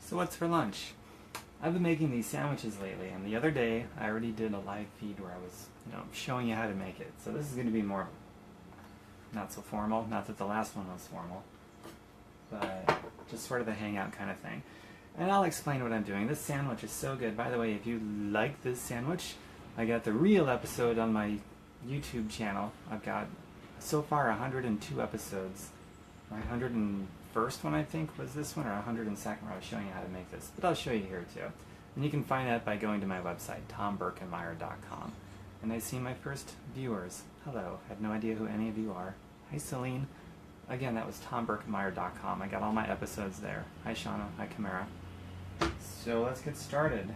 So what's for lunch? I've been making these sandwiches lately, and the other day I already did a live feed where I was, showing you how to make it. So this is going to be more not so formal. Not that the last one was formal, but just sort of a hangout kind of thing. And I'll explain what I'm doing. This sandwich is so good. By the way, if you like this sandwich, I got the real episode on my YouTube channel. I've got so far 102 episodes. My 101st one, I think, was this one, or 102nd where I was showing you how to make this. But I'll show you here too. And you can find that by going to my website, tomberkenmeyer.com. And I see my first viewers. Hello. I have no idea who any of you are. Hi, Celine. Again, that was tomberkenmeyer.com. I got all my episodes there. Hi, Shauna. Hi, Kamara. So let's get started.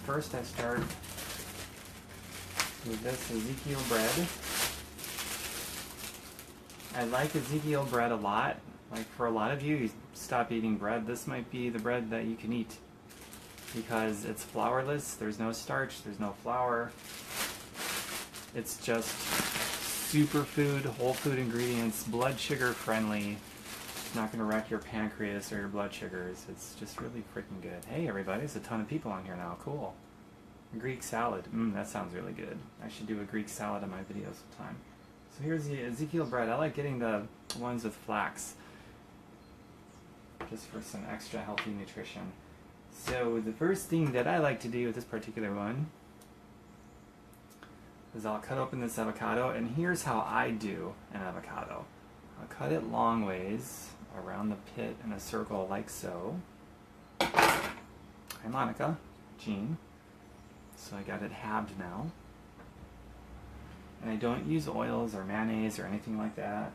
First I start with this Ezekiel bread. I like Ezekiel bread a lot. Like for a lot of you, you stop eating bread. This might be the bread that you can eat because it's flourless. There's no starch. There's no flour. It's just superfood, whole food ingredients, blood sugar friendly. It's not going to wreck your pancreas or your blood sugars. It's just really freaking good. Hey everybody, there's a ton of people on here now. Cool. Greek salad. That sounds really good. I should do a Greek salad in my videos sometime. So here's the Ezekiel bread. I like getting the ones with flax, just for some extra healthy nutrition. So the first thing that I like to do with this particular one is I'll cut open this avocado, and here's how I do an avocado. I'll cut it long ways around the pit in a circle like so. Hi Monica, Jean. So I got it halved now. And I don't use oils or mayonnaise or anything like that.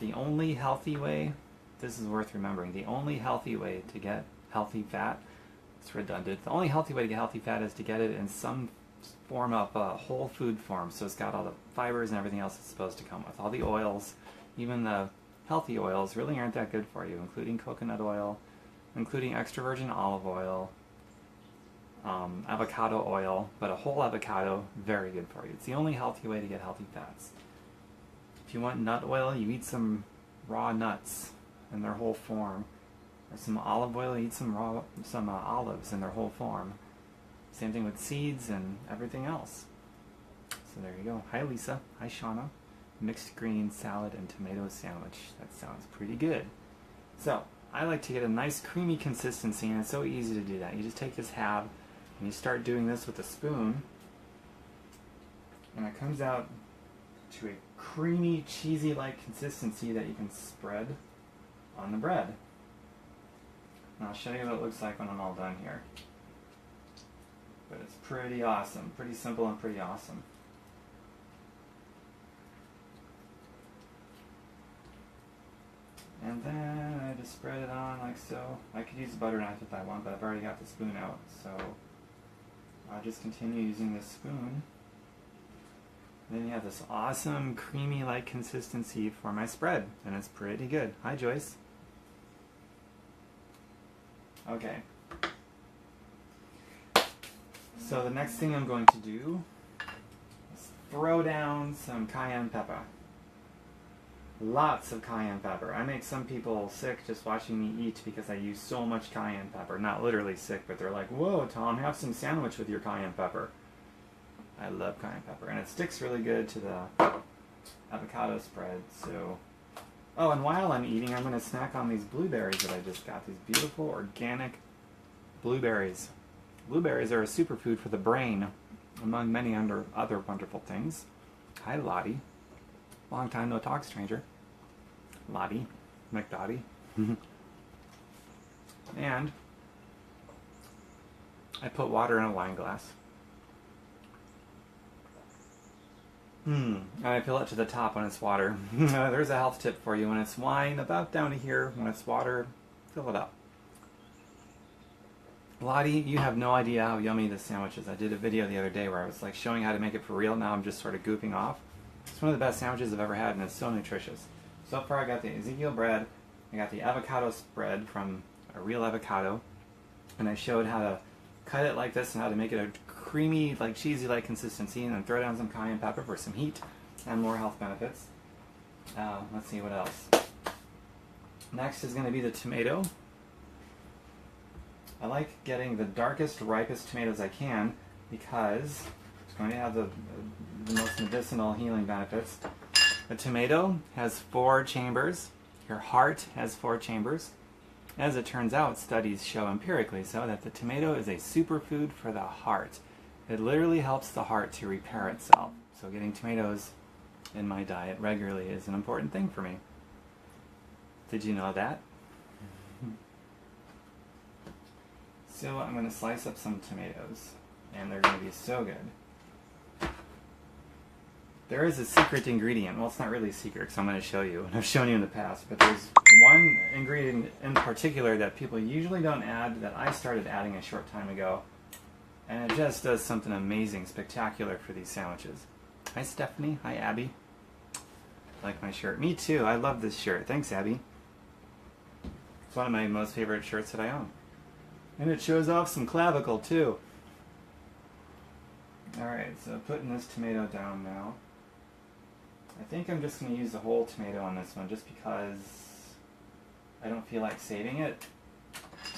The only healthy way, this is worth remembering, the only healthy way to get healthy fat, it's redundant, the only healthy way to get healthy fat is to get it in some form of whole food form. So it's got all the fibers and everything else it's supposed to come with. All the oils, even the healthy oils, really aren't that good for you, including coconut oil, including extra virgin olive oil, avocado oil, but a whole avocado, very good for you. It's the only healthy way to get healthy fats. If you want nut oil, you eat some raw nuts in their whole form. Or some olive oil, you eat some olives in their whole form. Same thing with seeds and everything else. So there you go. Hi Lisa. Hi Shauna. Mixed green salad and tomato sandwich. That sounds pretty good. So I like to get a nice creamy consistency, and it's so easy to do that. You just take this half and you start doing this with a spoon, and it comes out to a creamy, cheesy-like consistency that you can spread on the bread. And I'll show you what it looks like when I'm all done here. But it's pretty awesome. Pretty simple and pretty awesome. And then I just spread it on like so. I could use a butter knife if I want, but I've already got the spoon out, so I'll just continue using this spoon. And then you have this awesome creamy-like consistency for my spread, and it's pretty good. Hi Joyce. Okay. So the next thing I'm going to do is throw down some cayenne pepper. Lots of cayenne pepper. I make some people sick just watching me eat because I use so much cayenne pepper. Not literally sick, but they're like, whoa, Tom, have some sandwich with your cayenne pepper. I love cayenne pepper, and it sticks really good to the avocado spread. So, oh, and while I'm eating, I'm going to snack on these blueberries that I just got. These beautiful organic blueberries. Blueberries are a superfood for the brain, among many other wonderful things. Hi, Lottie. Long time no talk, stranger. Lottie. McDottie. And I put water in a wine glass. And I fill it to the top when it's water. There's a health tip for you. When it's wine, about down to here. When it's water, fill it up. Lottie, you have no idea how yummy this sandwich is. I did a video the other day where I was like showing how to make it for real. Now I'm just sort of goofing off. It's one of the best sandwiches I've ever had, and it's so nutritious. So far I got the Ezekiel bread, I got the avocado spread from a real avocado, and I showed how to cut it like this and how to make it a creamy, like cheesy-like consistency, and then throw down some cayenne pepper for some heat and more health benefits. Let's see what else. Next is going to be the tomato. I like getting the darkest, ripest tomatoes I can because it's going to have the most medicinal healing benefits. A tomato has 4 chambers. Your heart has 4 chambers. As it turns out, studies show empirically so that the tomato is a superfood for the heart. It literally helps the heart to repair itself. So getting tomatoes in my diet regularly is an important thing for me. Did you know that? So I'm going to slice up some tomatoes, and they're going to be so good. There is a secret ingredient. Well, it's not really a secret because I'm going to show you, and I've shown you in the past, but there's one ingredient in particular that people usually don't add that I started adding a short time ago, and it just does something amazing, spectacular for these sandwiches. Hi Stephanie, hi Abby. Like my shirt. Me too, I love this shirt. Thanks Abby. It's one of my most favorite shirts that I own. And it shows off some clavicle too. Alright, so putting this tomato down now. I think I'm just going to use the whole tomato on this one just because I don't feel like saving it.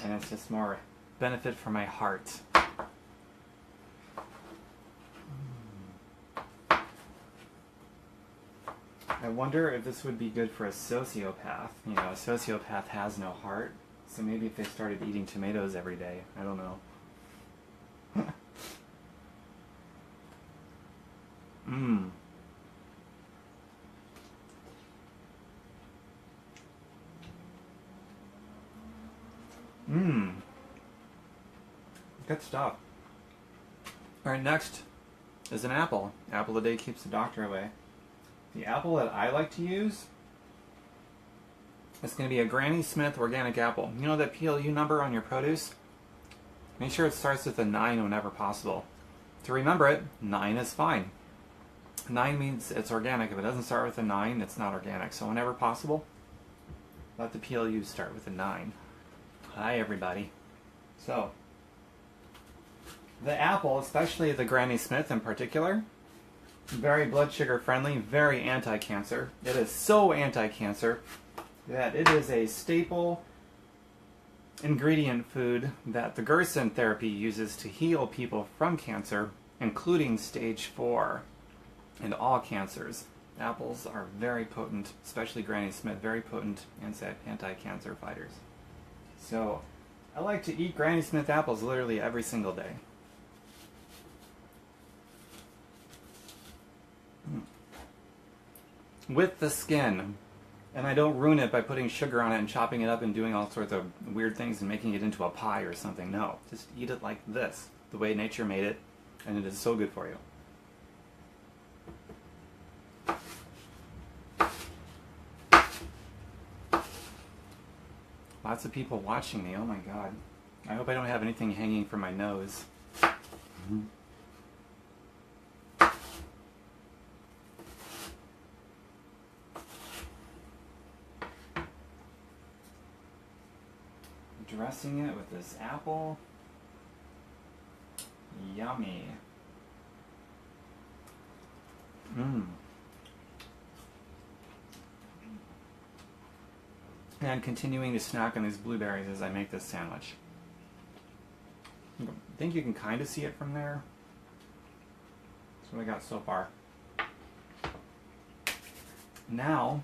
And it's just more benefit for my heart. I wonder if this would be good for a sociopath. You know, a sociopath has no heart. So maybe if they started eating tomatoes every day, I don't know. Mmm. Mmm. Good stuff. Alright, next is an apple. Apple a day keeps the doctor away. The apple that I like to use is going to be a Granny Smith organic apple. You know that PLU number on your produce? Make sure it starts with a 9 whenever possible. To remember it, 9 is fine. 9 means it's organic. If it doesn't start with a 9, it's not organic. So whenever possible, let the PLU start with a 9. Hi everybody. So, the apple, especially the Granny Smith in particular, very blood sugar friendly, very anti-cancer. It is so anti-cancer that it is a staple ingredient food that the Gerson therapy uses to heal people from cancer, including stage 4 and all cancers. Apples are very potent, especially Granny Smith, very potent anti-cancer fighters. So I like to eat Granny Smith apples literally every single day. With the skin. And I don't ruin it by putting sugar on it and chopping it up and doing all sorts of weird things and making it into a pie or something. No, just eat it like this, the way nature made it, and it is so good for you. Lots of people watching me, oh my god. I hope I don't have anything hanging from my nose. Dressing it with this apple. Yummy. Mmm. And continuing to snack on these blueberries as I make this sandwich. I think you can kind of see it from there. That's what I got so far. Now,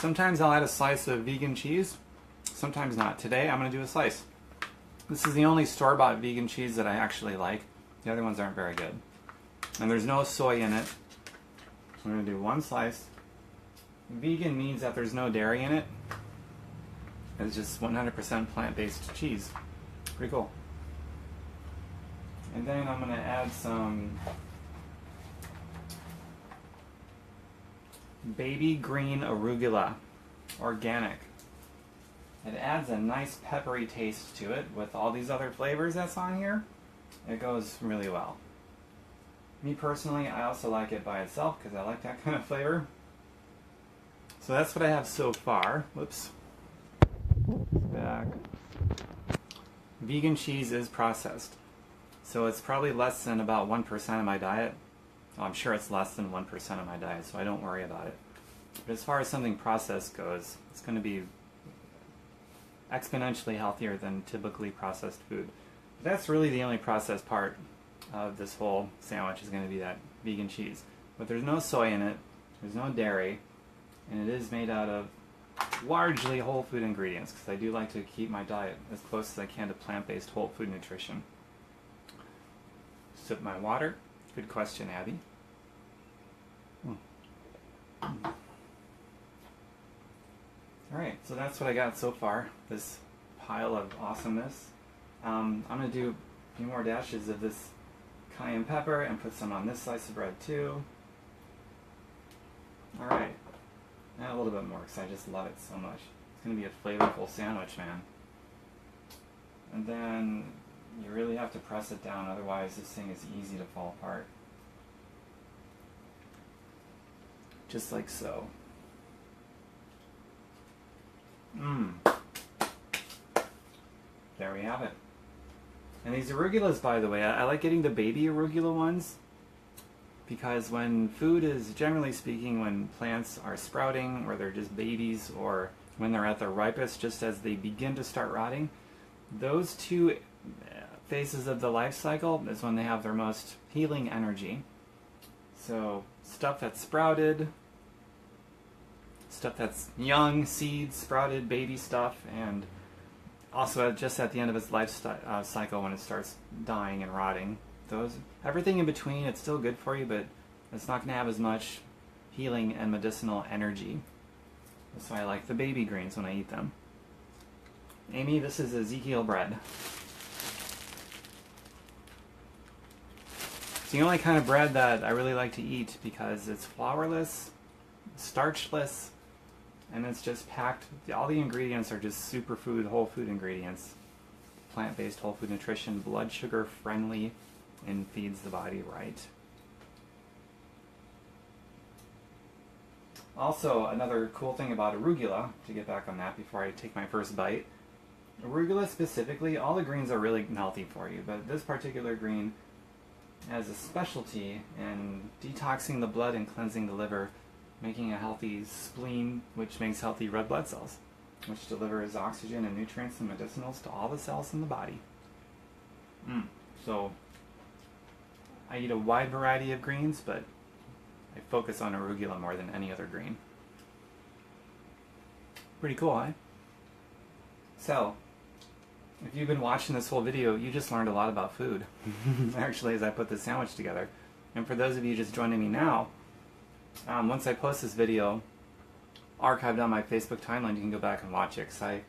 sometimes I'll add a slice of vegan cheese, sometimes not. Today I'm going to do a slice. This is the only store-bought vegan cheese that I actually like. The other ones aren't very good. And there's no soy in it. So I'm going to do one slice. Vegan means that there's no dairy in it. It's just 100% plant-based cheese. Pretty cool. And then I'm going to add some baby green arugula, organic. It adds a nice peppery taste to it with all these other flavors that's on here. It goes really well. Me personally, I also like it by itself because I like that kind of flavor. So that's what I have so far. Whoops. Back. Vegan cheese is processed. So it's probably less than about 1% of my diet. Well, I'm sure it's less than 1% of my diet, so I don't worry about it. But as far as something processed goes, it's going to be exponentially healthier than typically processed food. But that's really the only processed part of this whole sandwich is going to be that vegan cheese. But there's no soy in it, there's no dairy, and it is made out of largely whole food ingredients because I do like to keep my diet as close as I can to plant-based whole food nutrition. Sip my water. Good question, Abby. Alright, so that's what I got so far, this pile of awesomeness. I'm going to do a few more dashes of this cayenne pepper and put some on this slice of bread too. Alright, and a little bit more because I just love it so much. It's going to be a flavorful sandwich, man. And then you really have to press it down, otherwise this thing is easy to fall apart. Just like so. There we have it. And these arugulas, by the way, I like getting the baby arugula ones because when food is, generally speaking, when plants are sprouting or they're just babies or when they're at their ripest, just as they begin to start rotting, those two phases of the life cycle is when they have their most healing energy. So stuff that's sprouted, stuff that's young, seeds, sprouted, baby stuff, and also just at the end of its life cycle when it starts dying and rotting. Everything in between, it's still good for you, but it's not going to have as much healing and medicinal energy. That's why I like the baby greens when I eat them. Amy, this is Ezekiel bread. It's the only kind of bread that I really like to eat because it's flourless, starchless, and it's just packed. All the ingredients are just superfood, whole food ingredients. Plant-based whole food nutrition, blood sugar friendly, and feeds the body right. Also, another cool thing about arugula, to get back on that before I take my first bite, arugula specifically, all the greens are really healthy for you, but this particular green has a specialty in detoxing the blood and cleansing the liver, making a healthy spleen, which makes healthy red blood cells, which delivers oxygen and nutrients and medicinals to all the cells in the body. So, I eat a wide variety of greens, but I focus on arugula more than any other green. Pretty cool, eh? So, if you've been watching this whole video, you just learned a lot about food, actually, as I put this sandwich together. And for those of you just joining me now, once I post this video archived on my Facebook timeline, you can go back and watch it, because I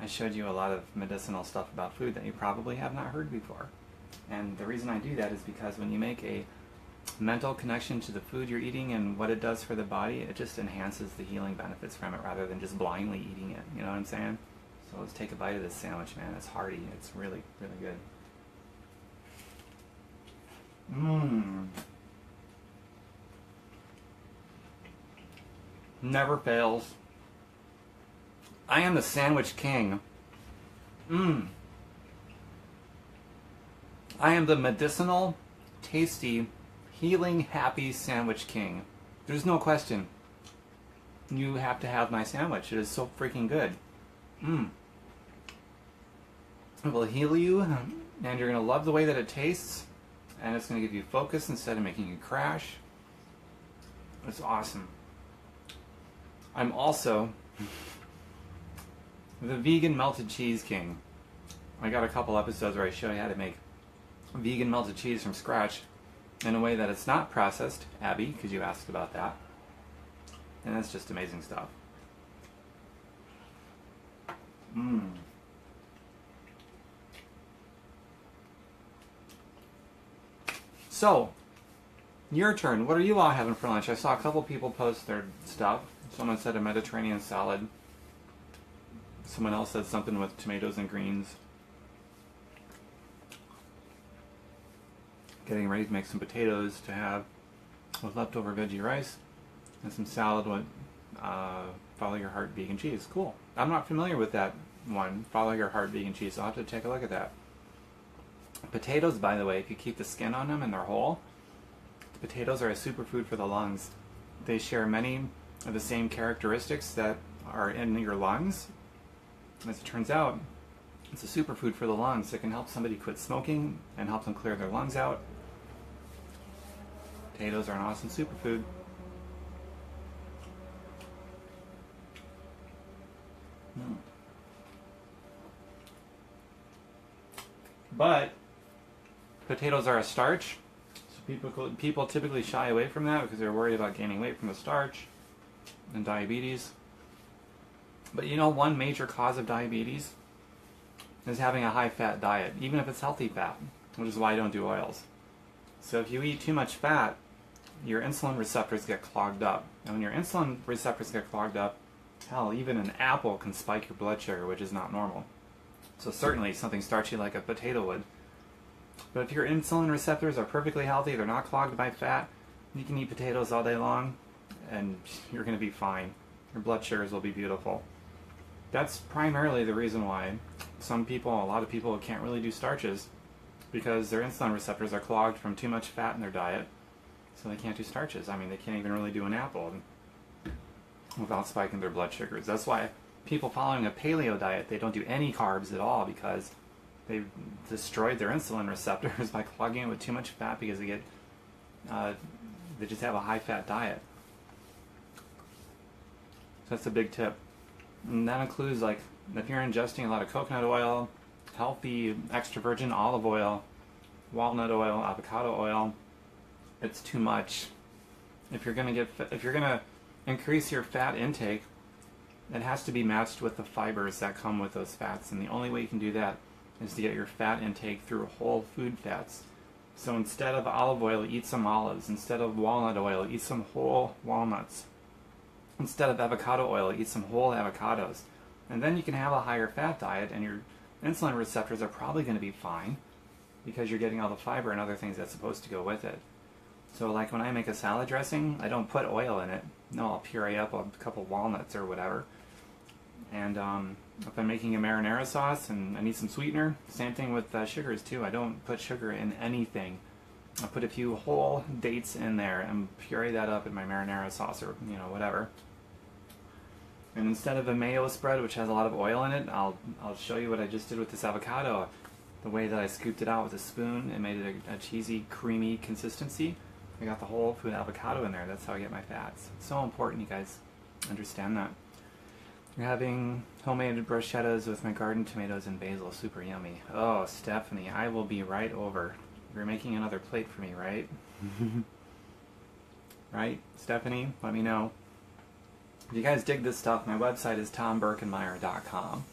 showed you a lot of medicinal stuff about food that you probably have not heard before. And the reason I do that is because when you make a mental connection to the food you're eating and what it does for the body, it just enhances the healing benefits from it rather than just blindly eating it. You know what I'm saying? So let's take a bite of this sandwich, man. It's hearty. It's really, really good. Never fails. I am the sandwich king. I am the medicinal, tasty, healing, happy sandwich king. There's no question. You have to have my sandwich. It is so freaking good. It will heal you, and you're going to love the way that it tastes, and it's going to give you focus instead of making you crash. It's awesome. I'm also the vegan melted cheese king. I got a couple episodes where I show you how to make vegan melted cheese from scratch in a way that it's not processed, Abby, because you asked about that. And that's just amazing stuff. So, your turn. What are you all having for lunch? I saw a couple people post their stuff. Someone said a Mediterranean salad. Someone else said something with tomatoes and greens. Getting ready to make some potatoes to have with leftover veggie rice and some salad with Follow Your Heart vegan cheese. Cool. I'm not familiar with that one, Follow Your Heart vegan cheese, so I'll have to take a look at that. Potatoes, by the way, if you keep the skin on them and they're whole, the potatoes are a superfood for the lungs. They share many of the same characteristics that are in your lungs, As it turns out, it's a superfood for the lungs. It can help somebody quit smoking and help them clear their lungs out. Potatoes are an awesome superfood. But potatoes are a starch, so people typically shy away from that because they're worried about gaining weight from the starch and diabetes. But you know, one major cause of diabetes is having a high-fat diet, even if it's healthy fat, which is why I don't do oils. So if you eat too much fat, your insulin receptors get clogged up. And when your insulin receptors get clogged up, hell, even an apple can spike your blood sugar, which is not normal. So certainly something starchy like a potato would. But if your insulin receptors are perfectly healthy, they're not clogged by fat, you can eat potatoes all day long, and you're going to be fine. Your blood sugars will be beautiful. That's primarily the reason why a lot of people can't really do starches, because their insulin receptors are clogged from too much fat in their diet, so they can't do starches. I mean, they can't even really do an apple without spiking their blood sugars. That's why people following a paleo diet, they don't do any carbs at all, because they've destroyed their insulin receptors by clogging it with too much fat, because they just have a high-fat diet. So that's a big tip. And that includes, like, if you're ingesting a lot of coconut oil, healthy extra virgin olive oil, walnut oil, avocado oil, it's too much. If you're gonna increase your fat intake, it has to be matched with the fibers that come with those fats, and the only way you can do that is to get your fat intake through whole food fats. So instead of olive oil, eat some olives. Instead of walnut oil, eat some whole walnuts. Instead of avocado oil, eat some whole avocados. And then you can have a higher fat diet, and your insulin receptors are probably going to be fine, because you're getting all the fiber and other things that's supposed to go with it. So like when I make a salad dressing, I don't put oil in it. No, I'll puree up a couple walnuts or whatever. And if I'm making a marinara sauce and I need some sweetener, same thing with sugars too. I don't put sugar in anything. I put a few whole dates in there and puree that up in my marinara sauce, or whatever. And instead of a mayo spread, which has a lot of oil in it, I'll show you what I just did with this avocado. The way that I scooped it out with a spoon and made it a cheesy, creamy consistency. I got the whole food avocado in there. That's how I get my fats. It's so important you guys understand that. You're having homemade bruschettas with my garden tomatoes and basil. Super yummy. Oh, Stephanie, I will be right over. You're making another plate for me, right? Right, Stephanie? Let me know. If you guys dig this stuff, my website is tomberkenmeyer.com.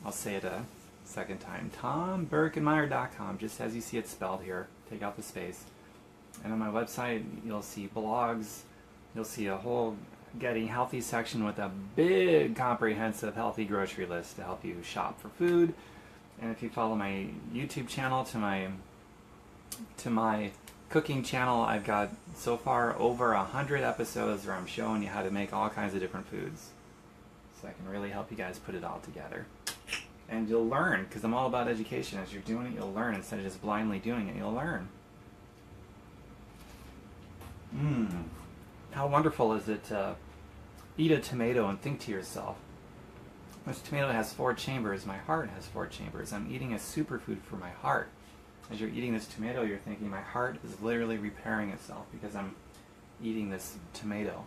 I'll say it a second time. tomberkenmeyer.com, just as you see it spelled here. Take out the space. And on my website, you'll see blogs. You'll see a whole Getting Healthy section with a big, comprehensive, healthy grocery list to help you shop for food. And if you follow my YouTube channel to my cooking channel, I've got so far over 100 episodes where I'm showing you how to make all kinds of different foods. So I can really help you guys put it all together. And you'll learn, because I'm all about education. As you're doing it, you'll learn. Instead of just blindly doing it, you'll learn. How wonderful is it to eat a tomato and think to yourself, this tomato has 4 chambers, my heart has 4 chambers. I'm eating a superfood for my heart. As you're eating this tomato, you're thinking, my heart is literally repairing itself because I'm eating this tomato.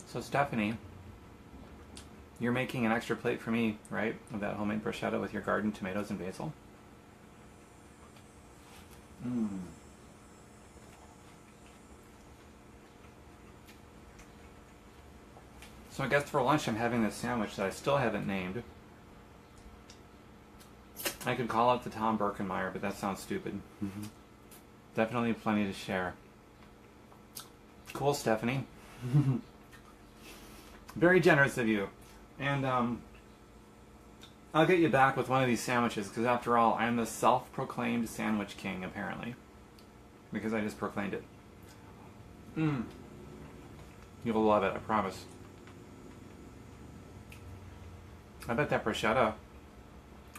So Stephanie, you're making an extra plate for me, right? Of that homemade bruschetta with your garden tomatoes and basil. So I guess for lunch I'm having this sandwich that I still haven't named. I could call it the Tom Birkenmeyer, but that sounds stupid. Definitely plenty to share. Cool, Stephanie. Very generous of you. And I'll get you back with one of these sandwiches, because after all, I'm the self-proclaimed sandwich king, apparently. Because I just proclaimed it. You'll love it, I promise. I bet that bruschetta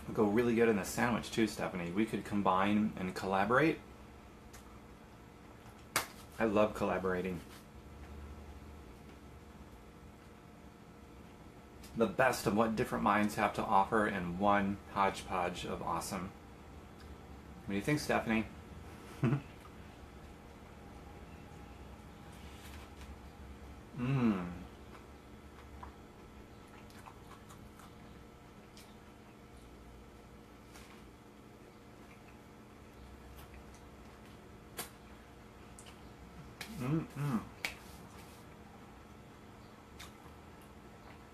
would go really good in the sandwich too, Stephanie. We could combine and collaborate. I love collaborating. The best of what different minds have to offer in one hodgepodge of awesome. What do you think, Stephanie? Mmm. Mm-mm.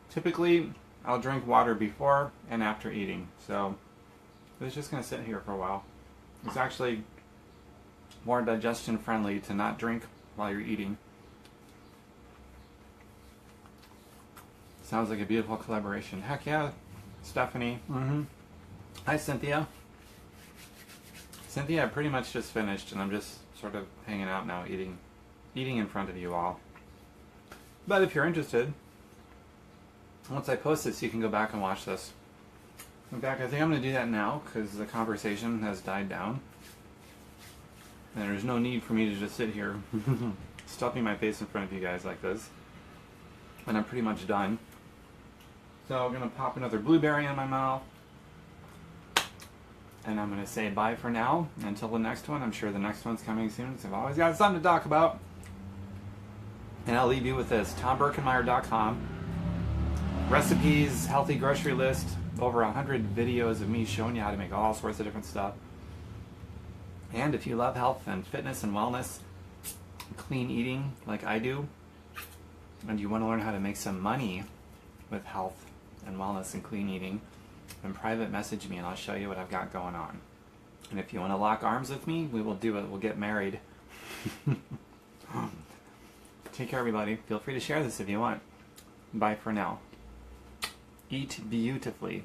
Typically, I'll drink water before and after eating, so it's just going to sit here for a while. It's actually more digestion friendly to not drink while you're eating. Sounds like a beautiful collaboration. Heck yeah, Stephanie. Hi, Cynthia. Cynthia, I pretty much just finished, and I'm just sort of hanging out now, eating in front of you all. But if you're interested, once I post this, you can go back and watch this. In fact, I think I'm going to do that now because the conversation has died down. And there's no need for me to just sit here stuffing my face in front of you guys like this. And I'm pretty much done. So I'm going to pop another blueberry in my mouth. And I'm going to say bye for now until the next one. I'm sure the next one's coming soon, so I've always got something to talk about. And I'll leave you with this, TomBerkenmeyer.com. Recipes, healthy grocery list, over 100 videos of me showing you how to make all sorts of different stuff. And if you love health and fitness and wellness, clean eating like I do, and you want to learn how to make some money with health and wellness and clean eating, then private message me and I'll show you what I've got going on. And if you want to lock arms with me, we will do it. We'll get married. Take care, everybody. Feel free to share this if you want. Bye for now. Eat beautifully.